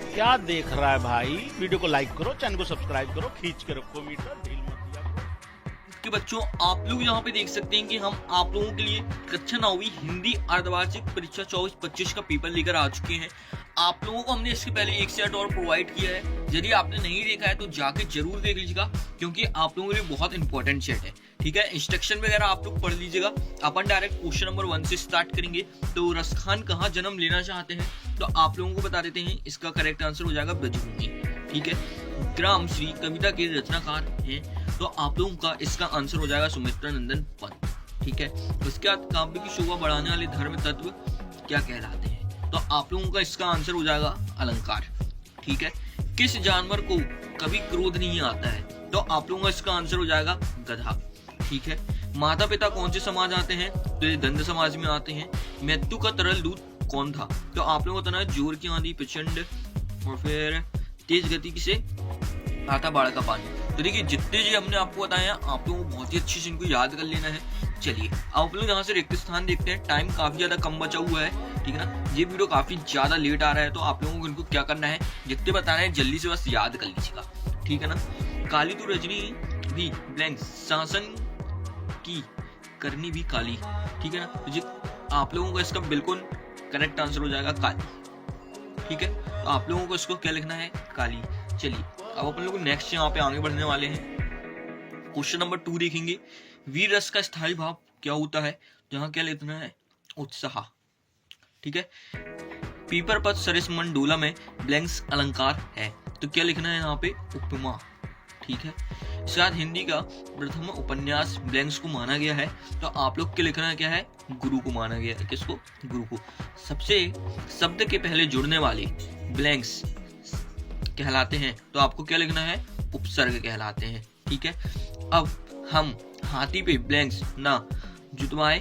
क्या देख रहा है भाई? वीडियो को लाइक करो, चैनल को सब्सक्राइब करो, खींच के रखो मीटर, ढील मत दिया करो। कि बच्चों आप लोग यहाँ पे देख सकते हैं कि हम आप लोगों के लिए कक्षा 9वीं हिंदी अर्धवार्षिक परीक्षा 24-25 का पेपर लेकर आ चुके हैं। आप लोगों को हमने इसके पहले एक सेट और प्रोवाइड किया है। यदि आपने नहीं देखा है तो जाके जरूर देख लीजिएगा, क्योंकि आप लोगों के लिए बहुत इंपॉर्टेंट सेट है। ठीक है, इंस्ट्रक्शन वगैरह आप लोग पढ़ लीजिएगा। अपन डायरेक्ट क्वेश्चन नंबर 1 से स्टार्ट करेंगे। तो रसखान कहाँ जन्म लेना चाहते हैं? तो आप लोगों को बता देते हैं, इसका करेक्ट आंसर हो जाएगा ब्रजभूमि। ठीक है, ग्राम श्री कविता के रचनाकार हैं, तो आप लोगों का इसका आंसर हो जाएगा सुमित्रा नंदन पंत। ठीक है, उसके बाद काव्य की शोभा बढ़ाने वाले धर्म तत्व क्या कहलाते हैं? तो आप लोगों का इसका आंसर हो जाएगा अलंकार। ठीक है, किस जानवर को कभी क्रोध नहीं आता है? तो आप लोगों का इसका आंसर हो जाएगा गधा। ठीक है, माता पिता कौन से समाज आते हैं? तो ये दंड समाज में आते हैं। मृत्यु का तरल दूत कौन था? तो आप लोगों को बताना है जोर की आंधी, प्रचंड और फिर तेज गति से आता बाढ़ का पानी। तो देखिए जितने जी हमने आपको बताए हैं, आप लोगों को बहुत ही अच्छे से इनको याद कर लेना है। चलिए आप लोग यहाँ से रिक्त स्थान देखते हैं। टाइम काफी ज्यादा कम बचा हुआ है, ठीक है ना। ये वीडियो काफी ज्यादा लेट आ रहा है, तो आप लोगों को इनको क्या करना है, जितने बताना है जल्दी से बस याद कर लीजिएगा। ठीक है ना। काली तो रजनी भी ब्लैंक शासन की करनी भी काली। ठीक है ना। तो आप लोगों को इसका बिल्कुल करेक्ट आंसर हो जाएगा काली। ठीक है, तो आप लोगों को इसको क्या लिखना है, काली। चलिए अब अपन लोग नेक्स्ट यहाँ पे आगे बढ़ने वाले हैं। क्वेश्चन नंबर 2 देखेंगे। वीर रस का स्थायी भाव क्या होता है? जहाँ क्या लिखना है, उत्साह। ठीक है, पीपर पद सरिस मंडोला में ब्लैंक्स अलंकार है, तो क्या लिखना है यहाँ पे, उपमा। ठीक है, शायद हिंदी का प्रथम उपन्यास ब्लैंक्स को माना गया है, तो आप लोग के लिखना क्या है, गुरु को माना गया है। किसको? गुरु को। सबसे शब्द के पहले जुड़ने वाले ब्लैंक्स कहलाते हैं, तो आपको क्या लिखना है, उपसर्ग कहलाते हैं। ठीक है, अब हम हाथी पे ब्लैंक्स ना जुतवाए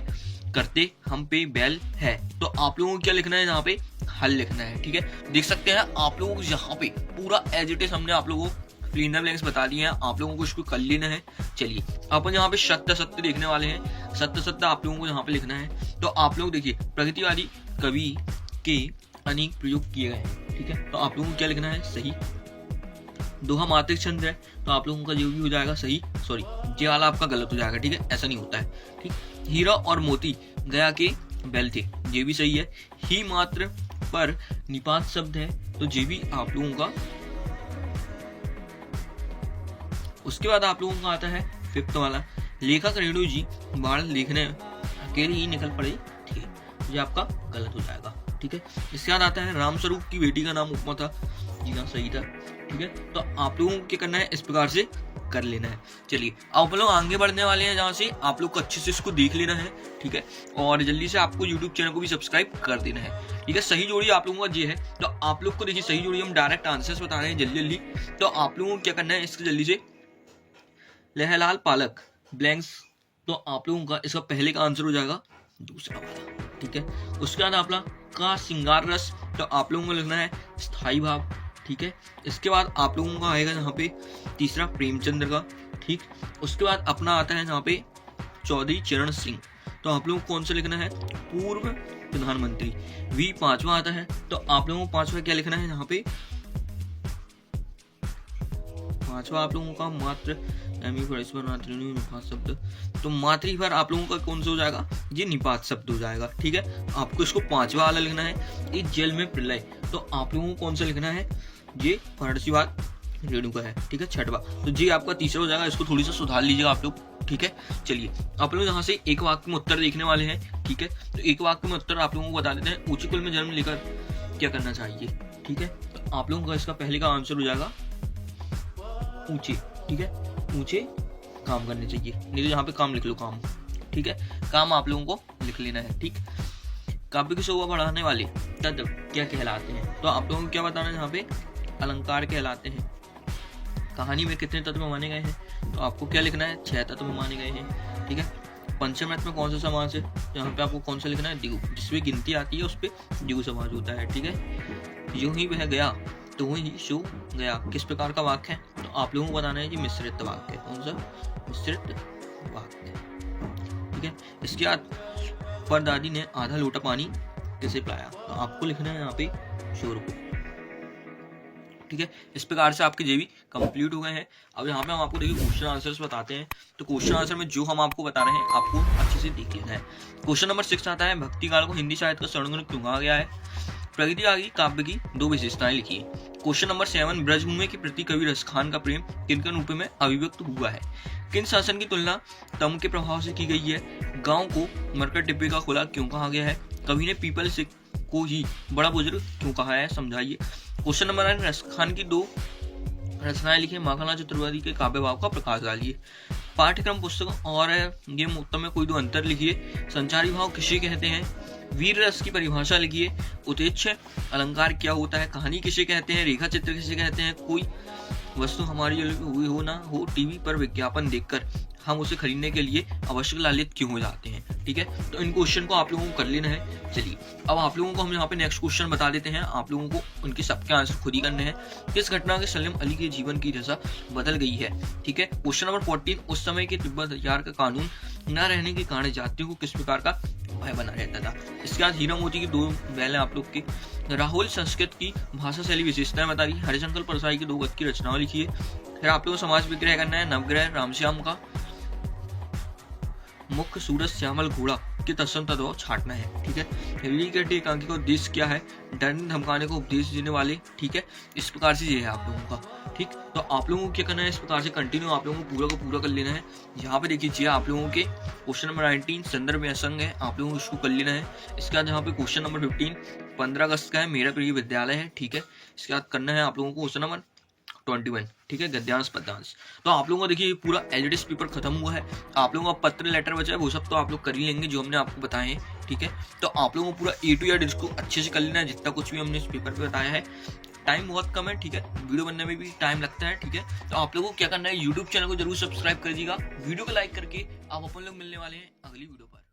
करते हम पे बैल है, तो आप लोगों को क्या लिखना है, यहाँ पे हल लिखना है। ठीक है, देख सकते हैं आप लोगों को यहाँ पे पूरा एज इट इज हमने आप लोगों को क्लीनर ब्लैंक्स बता दिए हैं, आप लोगों को इसको कर लेना है। चलिए अपन यहाँ पे सत्य सत्य देखने वाले हैं। सत्य सत्य आप लोगों को यहाँ पे लिखना है। तो आप लोग देखिए, प्रगतिवादी कवि के अनेक प्रयोग किए गए। ठीक है, तो आप लोगों को क्या लिखना है, सही। दोहा मात्रिक छंद है, तो आप लोगों का जो भी हो जाएगा सही। सॉरी, ये वाला आपका गलत हो जाएगा। ठीक है, ऐसा नहीं होता है। ठीक, हीरा और मोती गया के बैल थे, ये भी सही है। ही मात्र पर निपात शब्द है, तो ये भी आप लोगों का। उसके बाद आप लोगों का आता है 5th वाला, लेखक रेणु जी बाढ़ लिखने अकेले ही निकल पड़े थे, ये आपका गलत हो जाएगा। ठीक है, इसके बाद आता है रामस्वरूप की बेटी का नाम उपमा था, जी हाँ सही था। ठीक है, तो आप लोगों को क्या करना है, इस प्रकार से कर लेना है। चलिए आप लोग आगे बढ़ने वाले हैं, जहाँ से आप लोग को अच्छे से इसको देख लेना है। ठीक है, और जल्दी से आपको YouTube चैनल को भी सब्सक्राइब कर देना है। ठीक है, सही जोड़ी आप लोगों का ये है, तो आप लोग को देखिए सही जोड़ी हम डायरेक्ट आंसर्स बता रहे हैं जल्दी जल्दी। तो आप लोगों को क्या करना है, इसको जल्दी से लहलाल पालक ब्लैंक्स, तो आप लोगों का इसका पहले का आंसर हो जाएगा दूसरा वाला। ठीक है, उसके बाद आपका का श्रृंगार रस, तो आप लोगों को लिखना है स्थायी भाव। ठीक है, इसके बाद आप लोगों का आएगा यहाँ पे तीसरा प्रेमचंद्र का। ठीक, उसके बाद अपना आता है यहाँ पे चौधरी चरण सिंह, तो आप लोगों को कौन सा लिखना है, पूर्व प्रधानमंत्री। वी 5वां आता है, तो आप लोगों को 5वां क्या लिखना है यहाँ पे, 5वां आप लोगों का मात्र निपात शब्द, तो मातृ पर आप लोगों का कौन सा हो जाएगा, ये निपात शब्द हो जाएगा। ठीक है, आपको इसको 5वां वाला लिखना है। इस जेल में प्रलय, तो आप लोगों को कौन सा लिखना है, ये फरसीवाद रेणु का है। ठीक है, 6वां, तो ये आपका तीसरा हो जाएगा। इसको थोड़ी सा सुधार लीजिएगा आप लोग। ठीक है, चलिए आप लोग यहाँ से एक वाक्य में उत्तर देखने वाले हैं। ठीक है, तो एक वाक्य में उत्तर आप लोगों को बता देते हैं। ऊंचे कुल में जन्म लेकर क्या करना चाहिए? ठीक है, तो आप लोगों का इसका पहले का आंसर हो जाएगा ऊंचे। ठीक है, ऊंचे काम करने चाहिए, नहीं तो यहाँ पे काम लिख लो, काम। ठीक है, काम आप लोगों को लिख लेना है। ठीक, काव्य की शोभा बढ़ाने वाले तत्व क्या कहलाते हैं? तो आप लोगों को क्या बताना है, यहाँ पे अलंकार कहलाते हैं। कहानी में कितने तत्व माने गए हैं? तो आपको क्या लिखना है, 6 तत्व माने गए हैं। ठीक है, पंचम में कौन सा समास है? यहाँ पे आपको कौन सा लिखना है, द्विगु। जिसमें गिनती आती है उस पर द्विगु समास होता है। ठीक है, यूं ही वह गया तो वही सो गया, किस प्रकार का वाक्य है? तो आप लोगों को बताना है कि मिश्रित वाक्य। कौन सा? मिश्रित वाक्य। ठीक है, इसके बाद पर दादी ने आधा लोटा पानी किसे पिलाया? तो आपको लिखना है यहाँ पे शोर को। ठीक है। इस प्रकार से आपके जेबी कंप्लीट हो गए हैं। अब यहाँ पे हम आपको देखिए क्वेश्चन आंसर्स बताते हैं। तो क्वेश्चन आंसर में जो हम आपको बता रहे हैं आपको अच्छे से देख लेना है। क्वेश्चन नंबर 6 आता है, भक्ति काल को हिंदी साहित्य का स्वर्णिम क्यों कहा गया है? प्रगति आगे काव्य की 2 विशेषताएं लिखिए। क्वेश्चन नंबर 7, ब्रजभूमि के प्रति कवि रसखान का प्रेम किन किन रूप में अभिव्यक्त हुआ है? किन शासन की तुलना तम के प्रभाव से की गई है? गांव को मरकट डिब्बे का खुला क्यों कहा गया है? कवि ने पीपल से को ही बड़ा बुजुर्ग क्यों कहा है? समझाइए। क्वेश्चन नंबर 9, रसखान की 2 रचनाएं लिखिए। माखनलाल चतुर्वेदी के काव्य भाव का प्रकाश डालिए। पाठ्यक्रम पुस्तक और ये उत्तम में कोई 2 अंतर लिखिए। संचारी भाव किसे कहते हैं? वीर रस की परिभाषा लिखिए। उतेच्छ अलंकार क्या होता है? कहानी किसे कहते हैं? रेखा चित्र किसे कहते हैं? कोई वस्तु हमारी हुई हो ना हो, टीवी पर विज्ञापन देखकर हम उसे खरीदने के लिए आवश्यक लालित क्यों हो जाते हैं? ठीक है, तो इन क्वेश्चन को आप लोगों को कर लेना है। चलिए अब आप लोगों को हम यहाँ पे नेक्स्ट क्वेश्चन बता देते हैं। आप लोगों को उनके सबके आंसर खुद ही करने हैं। किस घटना के सलीम अली के जीवन की दशा बदल गई है? ठीक है। क्वेश्चन नंबर 14, उस समय के तिब्बत हथियार का कानून न रहने के कारण जातियों को किस प्रकार का भय बना रहता था? इसके बाद हीरा मोती की 2 बैल हैं आप लोग के। राहुल संस्कृत की भाषा शैली विशेषताएं बताइए। हरिशंकर परसाई की 2 गद्य की रचनाएं लिखिए। फिर आप लोगों को समाज विग्रह करना है। नवग्रह रामश्याम का मुख्य सूरज श्यामल घोड़ा के तत्सम तत्व छाटना है। ठीक है। रीढ़ी के एकांकी का उद्देश्य क्या है? डरने धमकाने को उपदेश देने वाले। ठीक है, इस प्रकार से ये है आप लोगों का। ठीक, तो आप लोगों को क्या करना है, इस प्रकार से कंटिन्यू आप लोगों को पूरा कर लेना है। यहाँ पे देखिए आप लोगों के क्वेश्चन नंबर 19 संदर्भ में असंग है, आप लोगों को इसको कर लेना है। इसके बाद यहाँ पे क्वेश्चन नंबर 15 15 अगस्त का है, मेरा प्रिय विद्यालय है। ठीक है, इसके बाद करना है आप लोगों को क्वेश्चन नंबर 21। ठीक है, गद्यांश पद्यांश। तो आप लोगों को देखिए पूरा एलजीडी पेपर खत्म हुआ है। आप लोगों का पत्र लेटर बचा है, वो सब तो आप लोग कर ही लेंगे जो हमने आपको बताए हैं। ठीक है, तो आप लोगों को पूरा A to Z इसको अच्छे से कर लेना है, जितना कुछ भी हमने इस पेपर पे बताया है। टाइम बहुत कम है। ठीक है, वीडियो बनने में भी टाइम लगता है। ठीक है, तो आप लोगों को क्या करना है, यूट्यूब चैनल को जरूर सब्सक्राइब कर दीजिएगा। वीडियो को लाइक करके आप अपन लोग मिलने वाले हैं अगली वीडियो पर।